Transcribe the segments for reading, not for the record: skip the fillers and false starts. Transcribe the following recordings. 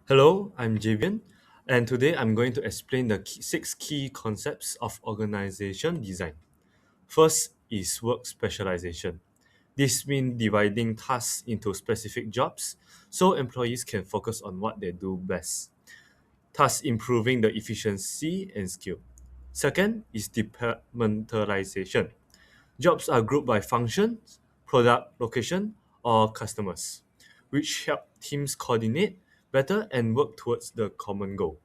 Hello, I'm Javian, and today I'm going to explain the six key concepts of organization design. First is work specialization. This means dividing tasks into specific jobs so employees can focus on what they do best, thus improving the efficiency and skill. Second is departmentalization. Jobs are grouped by functions, product location, or customers, which help teams coordinate better and work towards the common goal.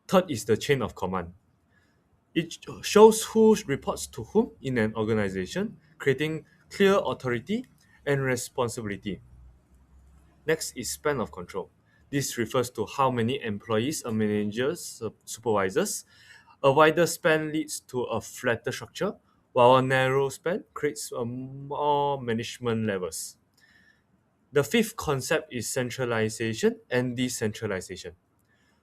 Third is the chain of command. It shows who reports to whom in an organization, creating clear authority and responsibility. Next is span of control. This refers to how many employees a manager supervises. A wider span leads to a flatter structure, while a narrow span creates a more management levels. The fifth concept is centralization and decentralization.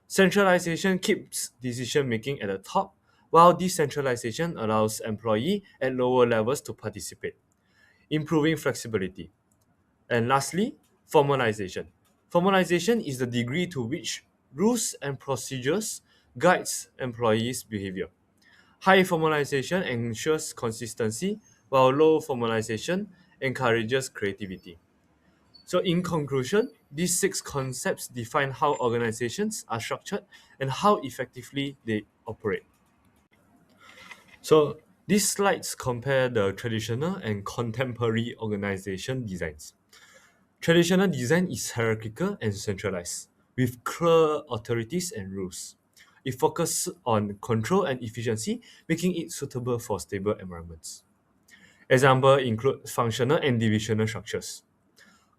Centralization keeps decision making at the top, while decentralization allows employee at lower levels to participate, improving flexibility. And lastly, formalization. Formalization is the degree to which rules and procedures guides employees' behavior. High formalization ensures consistency, while low formalization encourages creativity. So, in conclusion, these six concepts define how organizations are structured and how effectively they operate. So, these slides compare the traditional and contemporary organization designs. Traditional design is hierarchical and centralized, with clear authorities and rules. It focuses on control and efficiency, making it suitable for stable environments. Example include functional and divisional structures.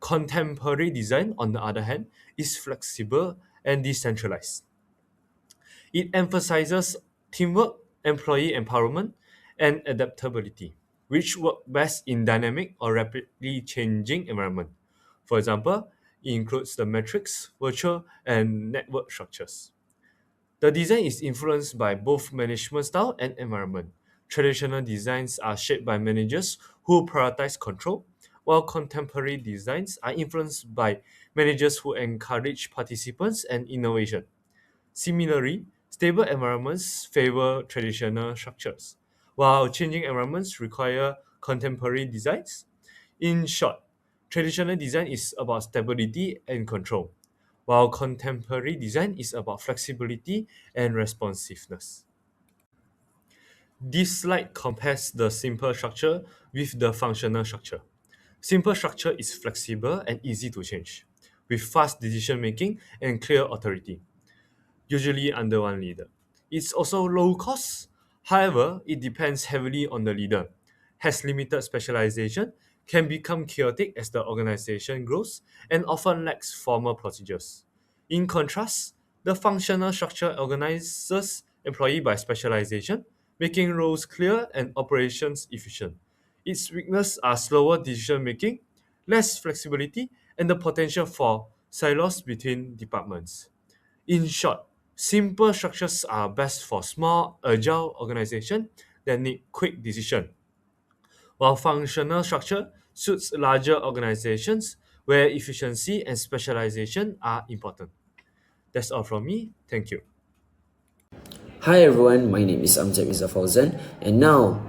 Contemporary design, on the other hand, is flexible and decentralized. It emphasizes teamwork, employee empowerment, and adaptability, which work best in dynamic or rapidly changing environment. For example, it includes the metrics, virtual, and network structures. The design is influenced by both management style and environment. Traditional designs are shaped by managers who prioritize control, while contemporary designs are influenced by managers who encourage participants and innovation. Similarly, stable environments favor traditional structures, while changing environments require contemporary designs. In short, traditional design is about stability and control, while contemporary design is about flexibility and responsiveness. This slide compares the simple structure with the functional structure. Simple structure is flexible and easy to change, with fast decision making and clear authority, usually under one leader. It's also low cost. However, it depends heavily on the leader, has limited specialization, can become chaotic as the organization grows, and often lacks formal procedures. In contrast, the functional structure organizes employee by specialization, making roles clear and operations efficient. Its weaknesses are slower decision making, less flexibility, and the potential for silos between departments. In short, simple structures are best for small, agile organizations that need quick decision, while functional structure suits larger organizations where efficiency and specialization are important. That's all from me. Thank you. Hi everyone, my name is Amjad Fawzan, and now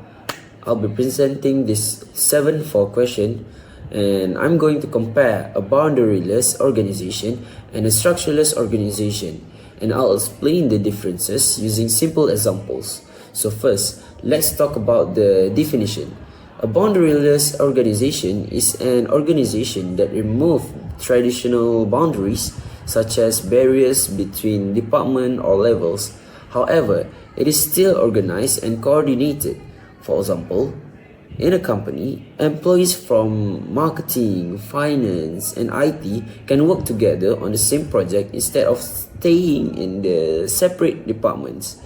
I'll be presenting this 7-4 question, and I'm going to compare a boundaryless organization and a structureless organization, and I'll explain the differences using simple examples. So first, let's talk about the definition. A boundaryless organization is an organization that removes traditional boundaries such as barriers between department or levels. However, it is still organized and coordinated. For example, in a company, employees from marketing, finance, and IT can work together on the same project instead of staying in the separate departments.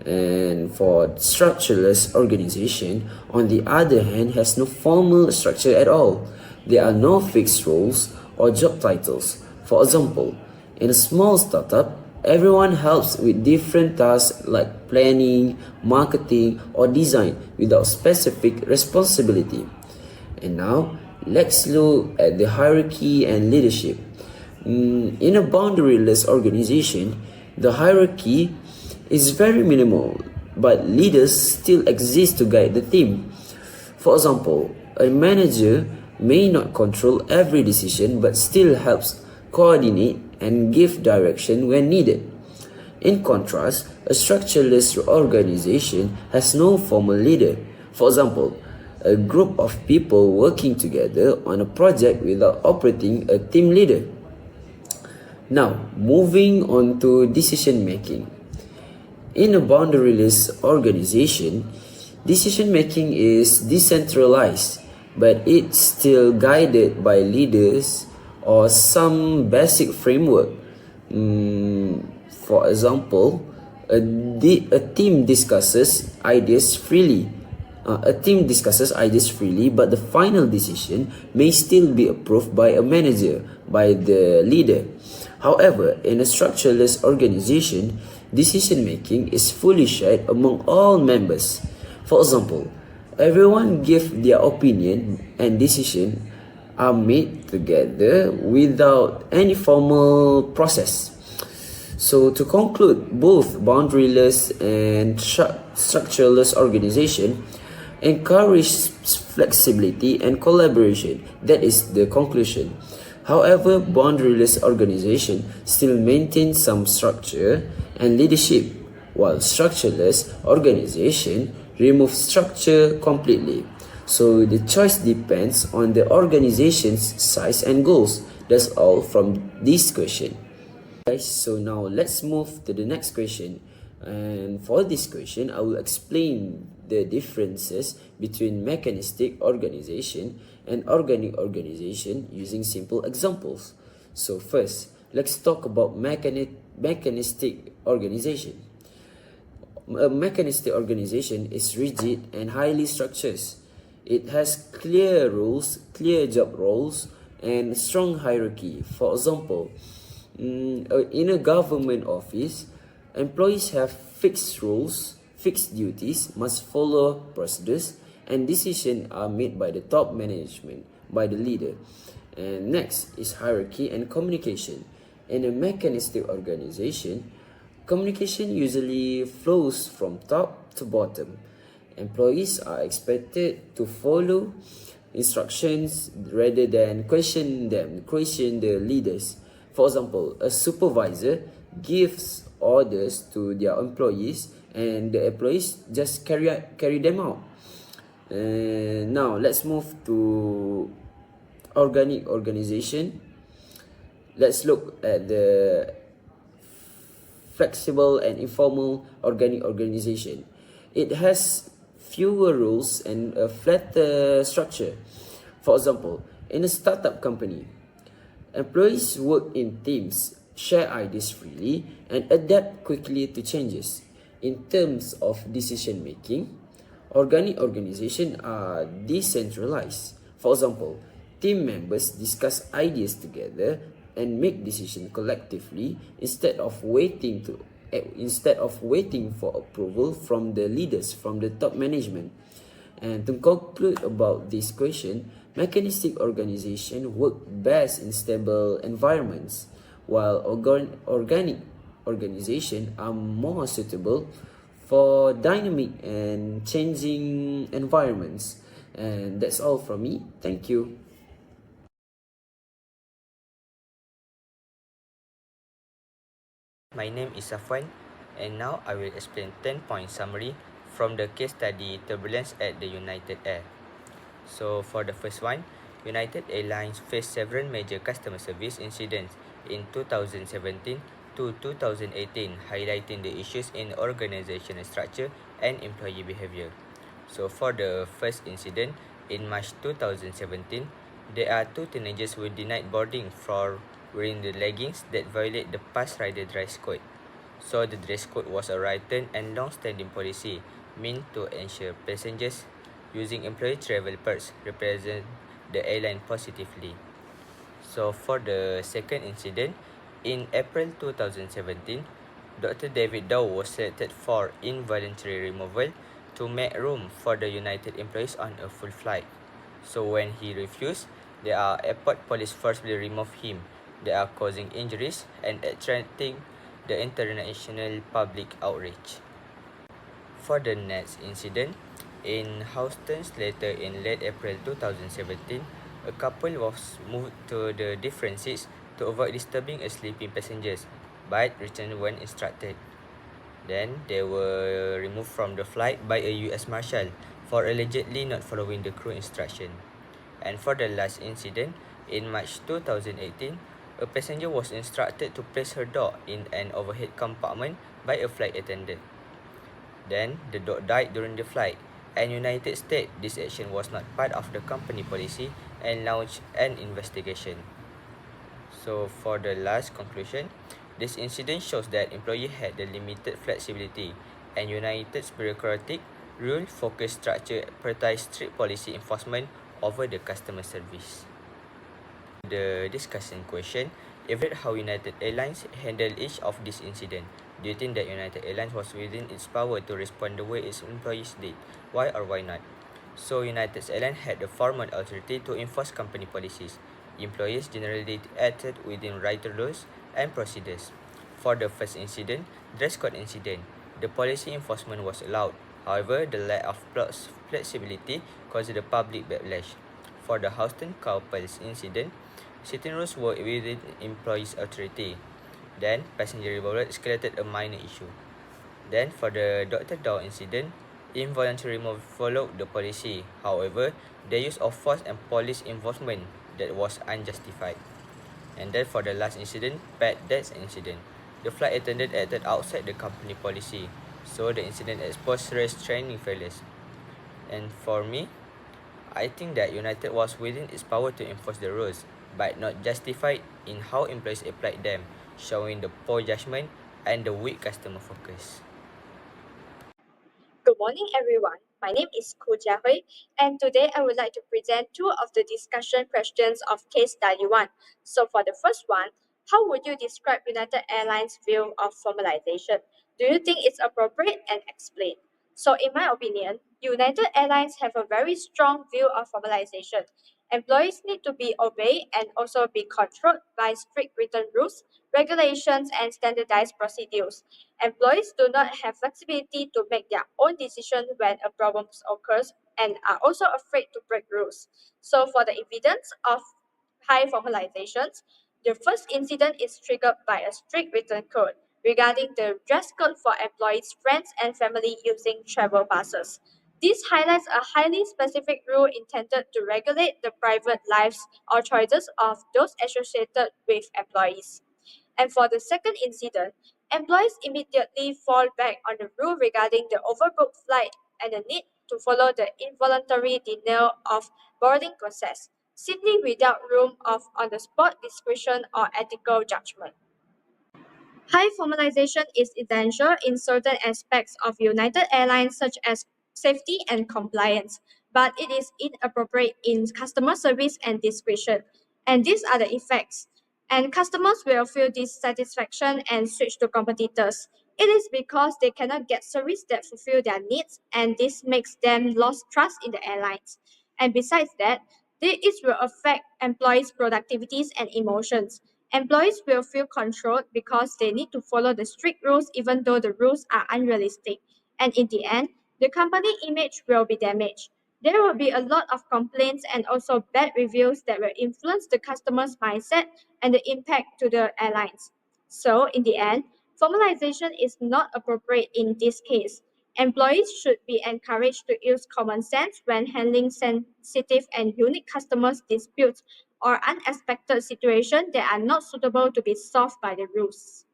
And for structureless organization, on the other hand, has no formal structure at all. There are no fixed roles or job titles. For example, in a small startup, everyone helps with different tasks like planning, marketing, or design without specific responsibility. And now, let's look at the hierarchy and leadership. In a boundaryless organization, the hierarchy is very minimal, but leaders still exist to guide the team. For example, a manager may not control every decision but still helps coordinate and give direction when needed. In contrast, a structureless organization has no formal leader. For example, a group of people working together on a project without operating a team leader. Now, moving on to decision making. In a boundaryless organization, decision making is decentralized, but it's still guided by leaders or some basic framework. For example, a team discusses ideas freely. But the final decision may still be approved by a manager, by the leader. However, in a structureless organization, decision making is fully shared among all members. For example, everyone gives their opinion and decisions are made together without any formal process. So to conclude, both boundaryless and structureless organization encourage flexibility and collaboration. That is the conclusion. However, boundaryless organization still maintains some structure and leadership, while structureless organization removes structure completely. So the choice depends on the organization's size and goals. That's all from this question. Guys, so now let's move to the next question. And for this question, I will explain the differences between mechanistic organization and organic organization using simple examples. So first, let's talk about mechanistic organization. A mechanistic organization is rigid and highly structured. It has clear rules, clear job roles, and strong hierarchy. For example, in a government office, employees have fixed rules, fixed duties, must follow procedures, and decisions are made by the top management, by the leader. And next is hierarchy and communication. In a mechanistic organization, communication usually flows from top to bottom. Employees are expected to follow instructions rather than question the leaders. For example, a supervisor gives orders to their employees and the employees just carry them out. Now let's move to organic organization. Let's look at the flexible and informal organic organization. It has fewer rules and a flatter structure. For example, in a startup company, employees work in teams, share ideas freely, and adapt quickly to changes. In terms of decision making, organic organizations are decentralized. For example, team members discuss ideas together and make decisions collectively instead of waiting for approval from the leaders, from the top management. And to conclude about this question, mechanistic organizations work best in stable environments, while organic organizations are more suitable for dynamic and changing environments. And that's all from me. Thank you. My name is Safwan, and now I will explain 10-point summary from the case study Turbulence at the United Air. So for the first one, United Airlines faced several major customer service incidents in 2017 to 2018, highlighting the issues in organizational structure and employee behavior. So for the first incident, in March 2017, there are two teenagers who denied boarding for wearing the leggings that violate the pass rider dress code. So the dress code was a written and long-standing policy meant to ensure passengers using employee travel perks represent the airline positively. So for the second incident, in April 2017, Dr. David Dow was selected for involuntary removal to make room for the United employees on a full flight. So when he refused, the airport police forcibly removed him that are causing injuries and attracting the international public outrage. For the next incident, in Houston's later in late April 2017, a couple was moved to the different seats to avoid disturbing a sleeping passengers, but returned when instructed. Then they were removed from the flight by a US Marshal for allegedly not following the crew instruction. And for the last incident, in March 2018, a passenger was instructed to place her dog in an overhead compartment by a flight attendant. Then, the dog died during the flight, and United States this action was not part of the company policy and launched an investigation. So, for the last conclusion, this incident shows that employee had the limited flexibility, and United's bureaucratic rule-focused structure prioritized strict policy enforcement over the customer service. The discussion question: evaluate how United Airlines handled each of these incidents. Do you think that United Airlines was within its power to respond the way its employees did? Why or why not? So, United Airlines had the formal authority to enforce company policies. Employees generally acted within right rules and procedures. For the first incident, dress code incident, the policy enforcement was allowed. However, the lack of flexibility caused the public backlash. For the Houston couples incident, sitting rules were within employees' authority. Then, passenger revolver escalated a minor issue. Then, for the Dr. Dow incident, involuntary removal followed the policy. However, the use of force and police involvement that was unjustified. And then for the last incident, pet deaths incident, the flight attendant acted outside the company policy, so the incident exposed serious training failures. And for me, I think that United was within its power to enforce the rules, but not justified in how employees applied them, showing the poor judgment and the weak customer focus. Good morning, everyone. My name is Khoo, and today I would like to present two of the discussion questions of case study 1. So, for the first one, how would you describe United Airlines' view of formalization? Do you think it's appropriate, and explain? So, in my opinion, United Airlines have a very strong view of formalization. Employees need to be obeyed and also be controlled by strict written rules, regulations, and standardized procedures. Employees do not have flexibility to make their own decision when a problem occurs and are also afraid to break rules. So, for the evidence of high formalizations, the first incident is triggered by a strict written code regarding the dress code for employees, friends, and family using travel buses. This highlights a highly specific rule intended to regulate the private lives or choices of those associated with employees. And for the second incident, employees immediately fall back on the rule regarding the overbooked flight and the need to follow the involuntary denial of boarding process, simply without room of on the spot discretion or ethical judgment. High formalization is essential in certain aspects of United Airlines, such as safety and compliance, but it is inappropriate in customer service and discretion. And these are the effects. And customers will feel dissatisfaction and switch to competitors. It is because they cannot get service that fulfill their needs, and this makes them lose trust in the airlines. And besides that, it will affect employees' productivities and emotions. Employees will feel controlled because they need to follow the strict rules even though the rules are unrealistic. And in the end, the company image will be damaged. There will be a lot of complaints and also bad reviews that will influence the customer's mindset and the impact to the airlines. So, in the end, formalization is not appropriate in this case. Employees should be encouraged to use common sense when handling sensitive and unique customers' disputes or unexpected situations that are not suitable to be solved by the rules.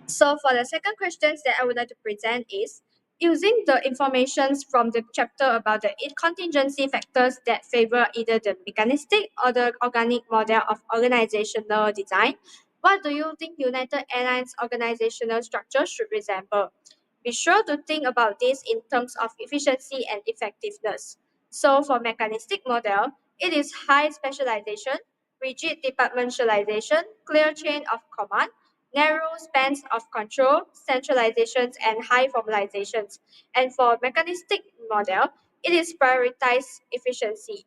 So for the second questions that I would like to present is using the informations from the chapter about the contingency factors that favor either the mechanistic or the organic model of organizational design. What do you think United Airlines organizational structure should resemble? Be sure to think about this in terms of efficiency and effectiveness. So for mechanistic model, it is high specialization, rigid departmentalization, clear chain of command, narrow spans of control, centralizations, and high formalizations. And for mechanistic model, it is prioritize efficiency.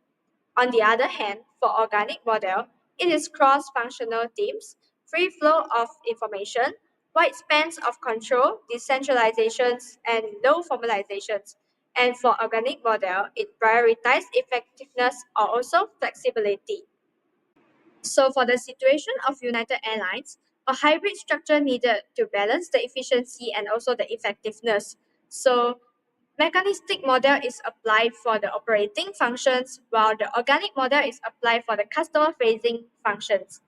On the other hand, for organic model, It is cross-functional teams, free flow of information, wide spans of control, decentralizations, and low formalizations. And for organic model, it prioritizes effectiveness or also flexibility. So for the situation of United Airlines, a hybrid structure needed to balance the efficiency and also the effectiveness. So mechanistic model is applied for the operating functions, while the organic model is applied for the customer facing functions.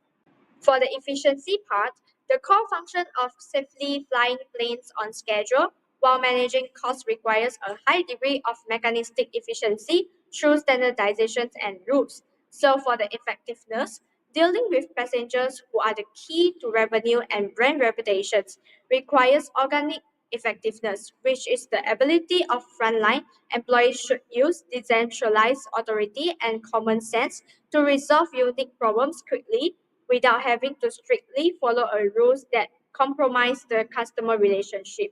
For the efficiency part, the core function of safely flying planes on schedule while managing costs requires a high degree of mechanistic efficiency through standardizations and rules. So, for the effectiveness, dealing with passengers who are the key to revenue and brand reputations requires organic effectiveness, which is the ability of frontline employees should use decentralized authority and common sense to resolve unique problems quickly without having to strictly follow a rules that compromise the customer relationship.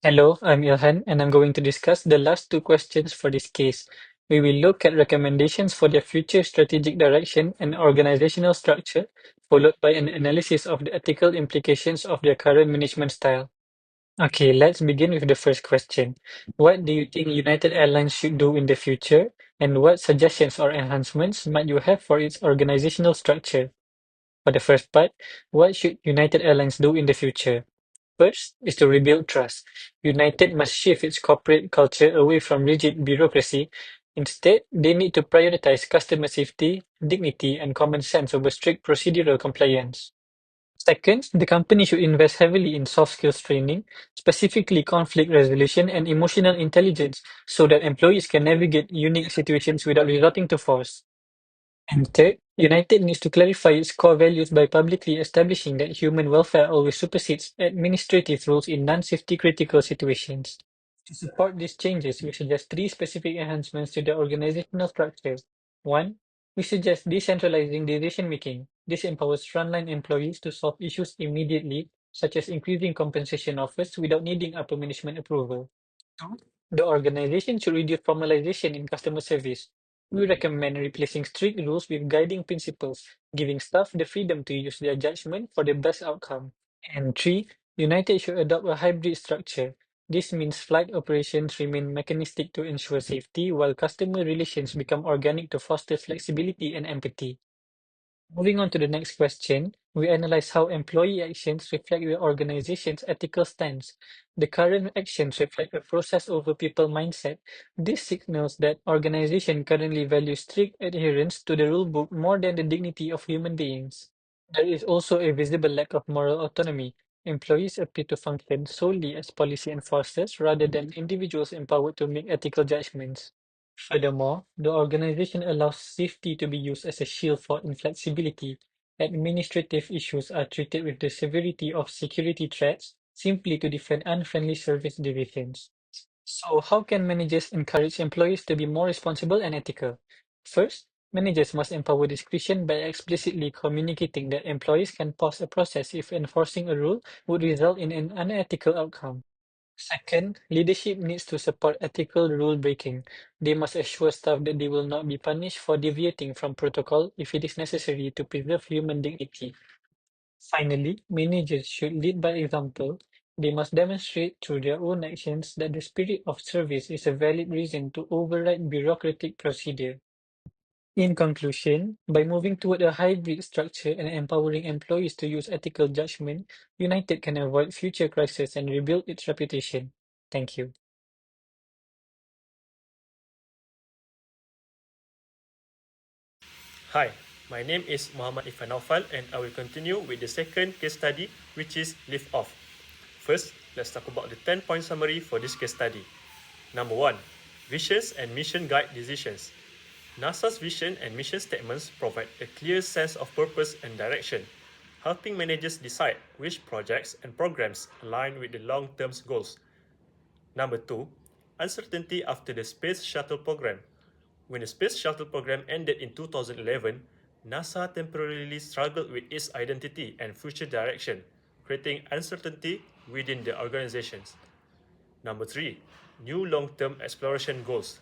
Hello, I'm Ilhan, and I'm going to discuss the last two questions for this case. We will look at recommendations for their future strategic direction and organizational structure, followed by an analysis of the ethical implications of their current management style. Okay, let's begin with the first question. What do you think United Airlines should do in the future, and what suggestions or enhancements might you have for its organizational structure? For the first part, what should United Airlines do in the future? First is to rebuild trust. United must shift its corporate culture away from rigid bureaucracy. Instead, they need to prioritize customer safety, dignity, and common sense over strict procedural compliance. Second, the company should invest heavily in soft skills training, specifically conflict resolution and emotional intelligence, so that employees can navigate unique situations without resorting to force. And third, United needs to clarify its core values by publicly establishing that human welfare always supersedes administrative rules in non-safety critical situations. To support these changes, we suggest three specific enhancements to the organizational structure. One, we suggest decentralizing decision making. This empowers frontline employees to solve issues immediately, such as increasing compensation offers without needing upper management approval. Two, the organization should reduce formalization in customer service. We recommend replacing strict rules with guiding principles, giving staff the freedom to use their judgment for the best outcome. And three, United should adopt a hybrid structure. This means flight operations remain mechanistic to ensure safety, while customer relations become organic to foster flexibility and empathy. Moving on to the next question, we analyze how employee actions reflect the organization's ethical stance. The current actions reflect a process over people mindset. This signals that organization currently values strict adherence to the rule book more than the dignity of human beings. There is also a visible lack of moral autonomy. Employees appear to function solely as policy enforcers rather than individuals empowered to make ethical judgments. Furthermore, the organization allows safety to be used as a shield for inflexibility. Administrative issues are treated with the severity of security threats simply to defend unfriendly service divisions. So, how can managers encourage employees to be more responsible and ethical? First, managers must empower discretion by explicitly communicating that employees can pause a process if enforcing a rule would result in an unethical outcome. Second, leadership needs to support ethical rule breaking. They must assure staff that they will not be punished for deviating from protocol if it is necessary to preserve human dignity. Finally, managers should lead by example. They must demonstrate through their own actions that the spirit of service is a valid reason to override bureaucratic procedure. In conclusion, by moving toward a hybrid structure and empowering employees to use ethical judgment, United can avoid future crises and rebuild its reputation. Thank you. Hi, my name is Mohammad Naufal and I will continue with the second case study, which is lift off. First, let's talk about the 10-point summary for this case study. Number 1, visions and mission guide decisions. NASA's vision and mission statements provide a clear sense of purpose and direction, helping managers decide which projects and programs align with the long-term goals. Number 2, uncertainty after the Space Shuttle program. When the Space Shuttle program ended in 2011, NASA temporarily struggled with its identity and future direction, creating uncertainty within the organizations. Number 3, new long-term exploration goals.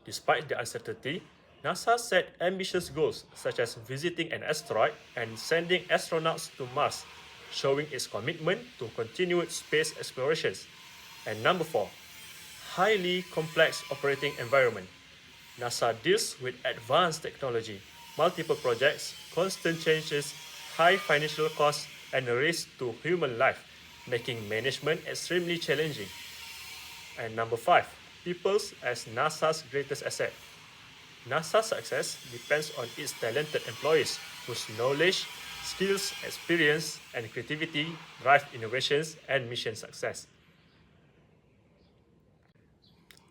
Despite the uncertainty, NASA set ambitious goals such as visiting an asteroid and sending astronauts to Mars, showing its commitment to continued space explorations. And number 4, highly complex operating environment. NASA deals with advanced technology, multiple projects, constant changes, high financial costs, and a risk to human life, making management extremely challenging. And number 5, peoples as NASA's greatest asset. NASA's success depends on its talented employees whose knowledge, skills, experience, and creativity drive innovations and mission success.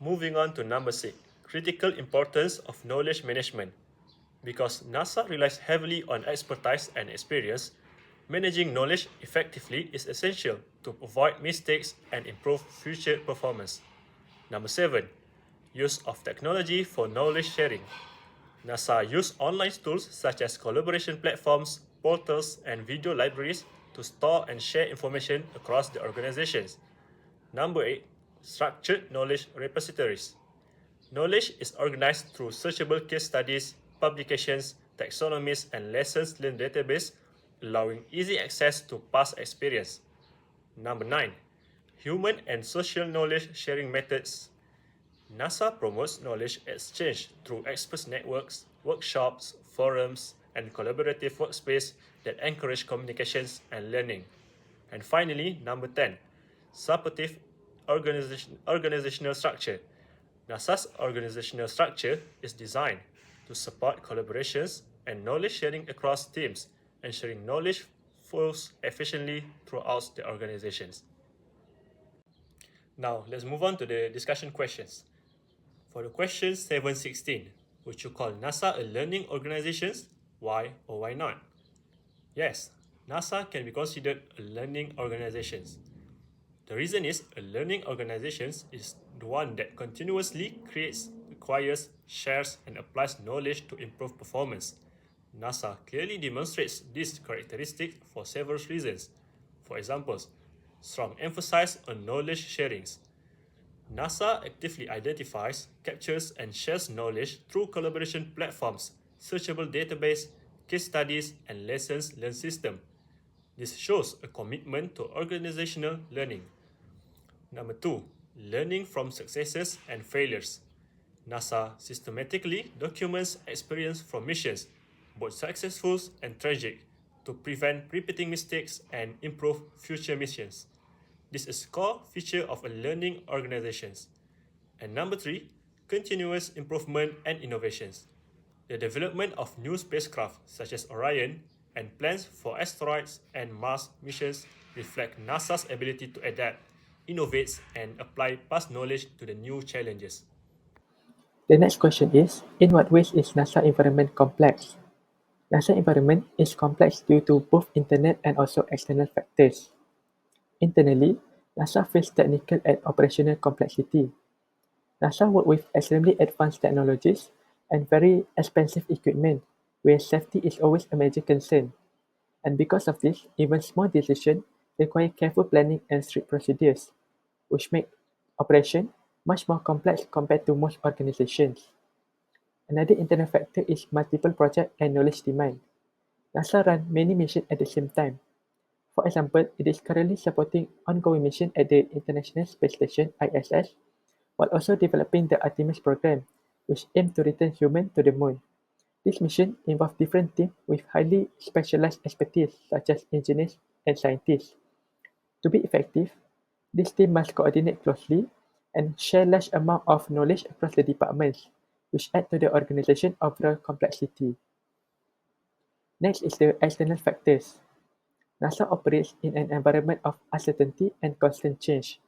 Moving on to number 6, critical importance of knowledge management. Because NASA relies heavily on expertise and experience, managing knowledge effectively is essential to avoid mistakes and improve future performance. Number 7, use of technology for knowledge sharing. NASA uses online tools such as collaboration platforms, portals, and video libraries to store and share information across the organizations. Number 8, structured knowledge repositories. Knowledge is organized through searchable case studies, publications, taxonomies, and lessons learned database, allowing easy access to past experience. Number 9, human and social knowledge sharing methods. NASA promotes knowledge exchange through experts networks, workshops, forums, and collaborative workspace that encourage communications and learning. And finally, number 10, supportive organizational structure. NASA's organizational structure is designed to support collaborations and knowledge sharing across teams, ensuring knowledge flows efficiently throughout the organizations. Now, let's move on to the discussion questions. For the question 716, would you call NASA a learning organization? Why or why not? Yes, NASA can be considered a learning organization. The reason is a learning organization is the one that continuously creates, acquires, shares, and applies knowledge to improve performance. NASA clearly demonstrates this characteristic for several reasons. For example, strong emphasis on knowledge sharing. NASA actively identifies, captures, and shares knowledge through collaboration platforms, searchable database, case studies, and lessons learned system. This shows a commitment to organizational learning. Number 2, learning from successes and failures. NASA systematically documents experience from missions, both successful and tragic, to prevent repeating mistakes and improve future missions. This is a core feature of a learning organization. And number 3, continuous improvement and innovations. The development of new spacecraft such as Orion and plans for asteroids and Mars missions reflect NASA's ability to adapt, innovate, and apply past knowledge to the new challenges. The next question is, in what ways is NASA environment complex? NASA environment is complex due to both internal and also external factors. Internally, NASA faces technical and operational complexity. NASA works with extremely advanced technologies and very expensive equipment, where safety is always a major concern. And because of this, even small decisions require careful planning and strict procedures, which make operation much more complex compared to most organizations. Another internal factor is multiple projects and knowledge demand. NASA runs many missions at the same time. For example, it is currently supporting ongoing mission at the International Space Station (ISS), while also developing the Artemis program, which aims to return humans to the moon. This mission involves different teams with highly specialized expertise, such as engineers and scientists. To be effective, this team must coordinate closely and share large amount of knowledge across the departments, which add to the organization overall complexity. Next is the external factors. NASA operates in an environment of uncertainty and constant change.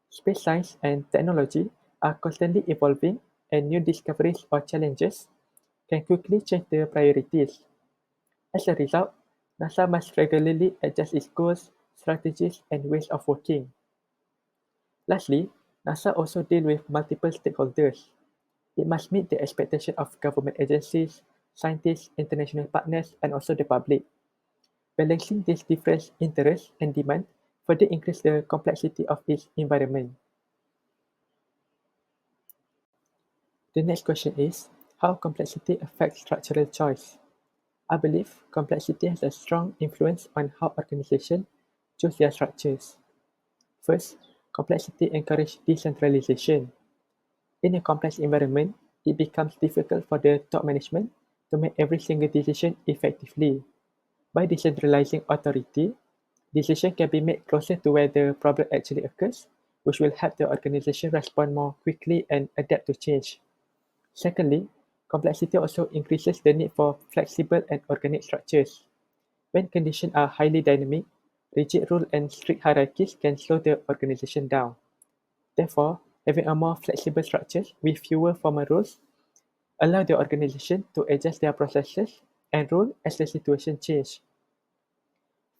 Space science and technology are constantly evolving, and new discoveries or challenges can quickly change their priorities. As a result, NASA must regularly adjust its goals, strategies, and ways of working. Lastly, NASA also deals with multiple stakeholders. It must meet the expectation of government agencies, scientists, international partners, and also the public. Balancing these different interests and demands further increase the complexity of its environment. The next question is, How complexity affects structural choice. I believe complexity has a strong influence on how organizations choose their structures. First, complexity encourages decentralization. In a complex environment, it becomes difficult for the top management to make every single decision effectively. By decentralizing authority, decisions can be made closer to where the problem actually occurs, which will help the organization respond more quickly and adapt to change. Secondly, complexity also increases the need for flexible and organic structures. When conditions are highly dynamic, rigid rules and strict hierarchies can slow the organization down. Therefore, having a more flexible structure with fewer formal rules allow the organization to adjust their processes and rules as the situation changes.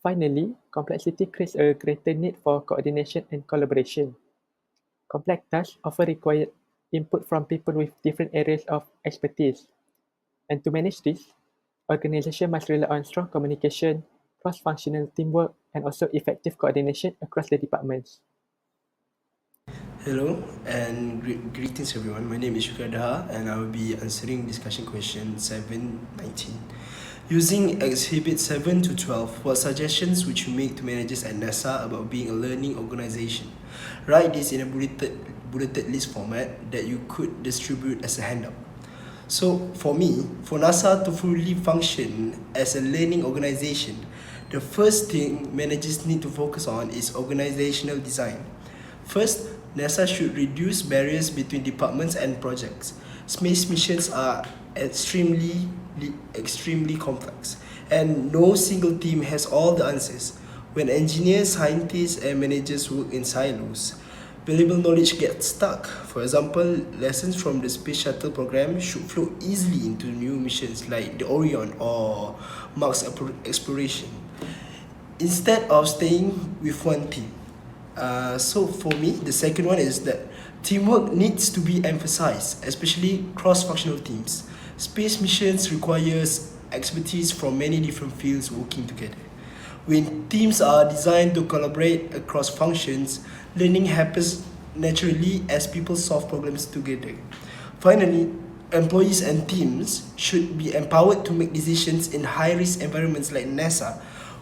Finally, complexity creates a greater need for coordination and collaboration. Complex tasks often require input from people with different areas of expertise, and to manage this, organizations must rely on strong communication, cross-functional teamwork, and also effective coordination across the departments. Hello and greetings everyone. My name is Shukri and I will be answering discussion question 719. Using Exhibit 7 to 12, what suggestions would you make to managers at NASA about being a learning organization? Write this in a bulleted list format that you could distribute as a handout. So for me, for NASA to fully function as a learning organization, the first thing managers need to focus on is organizational design. First, NASA should reduce barriers between departments and projects. Space missions are extremely complex, and no single team has all the answers. When engineers, scientists, and managers work in silos, valuable knowledge gets stuck. For example, lessons from the Space Shuttle program should flow easily into new missions like the Orion or Mars exploration, instead of staying with one team. So for me, the second one is that teamwork needs to be emphasized, especially cross-functional teams. Space missions requires expertise from many different fields working together. When teams are designed to collaborate across functions, learning happens naturally as people solve problems together. Finally, employees and teams should be empowered to make decisions in high-risk environments like NASA.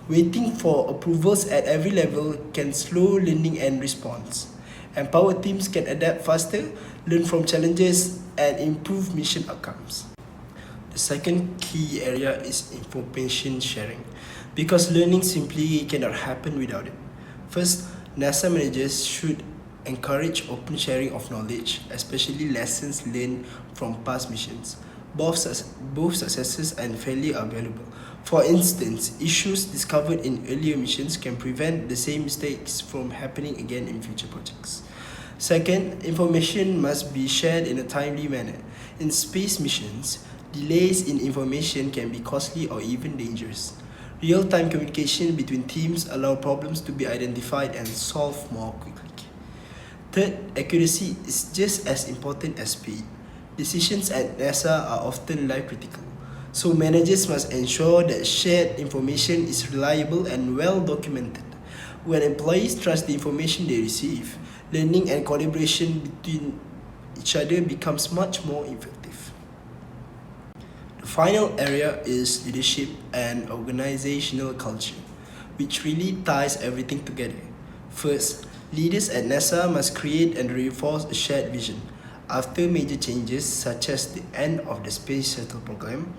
Waiting for approvals at every level can slow learning and response. Empowered teams can adapt faster, learn from challenges, and improve mission outcomes. The second key area is information sharing, because learning simply cannot happen without it. First, NASA managers should encourage open sharing of knowledge, especially lessons learned from past missions. Both successes and failure are valuable. For instance, issues discovered in earlier missions can prevent the same mistakes from happening again in future projects. Second, information must be shared in a timely manner. In space missions, delays in information can be costly or even dangerous. Real-time communication between teams allow problems to be identified and solved more quickly. Third, accuracy is just as important as speed. Decisions at NASA are often life-critical, so managers must ensure that shared information is reliable and well documented. When employees trust the information they receive, learning and collaboration between each other becomes much more effective. The final area is leadership and organizational culture, which really ties everything together. First, leaders at NASA must create and reinforce a shared vision. After major changes such as the end of the Space Shuttle program,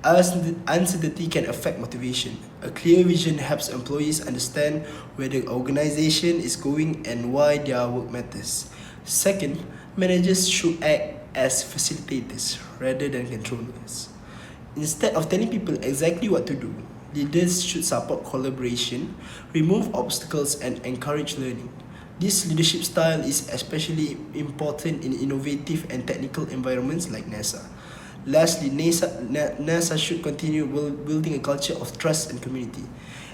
uncertainty can affect motivation. A clear vision helps employees understand where the organization is going and why their work matters. Second, managers should act as facilitators rather than controllers. Instead of telling people exactly what to do, leaders should support collaboration, remove obstacles, and encourage learning. This leadership style is especially important in innovative and technical environments like NASA. Lastly, NASA should continue building a culture of trust and community.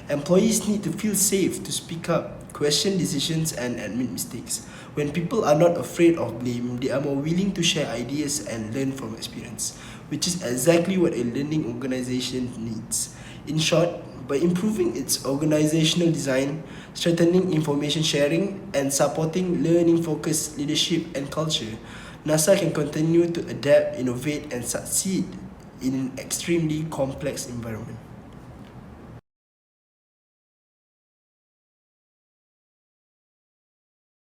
Employees need to feel safe to speak up, question decisions, and admit mistakes. When people are not afraid of blame, they are more willing to share ideas and learn from experience, which is exactly what a learning organization needs. In short, by improving its organizational design, strengthening information sharing, and supporting learning-focused leadership and culture, NASA can continue to adapt, innovate, and succeed in an extremely complex environment.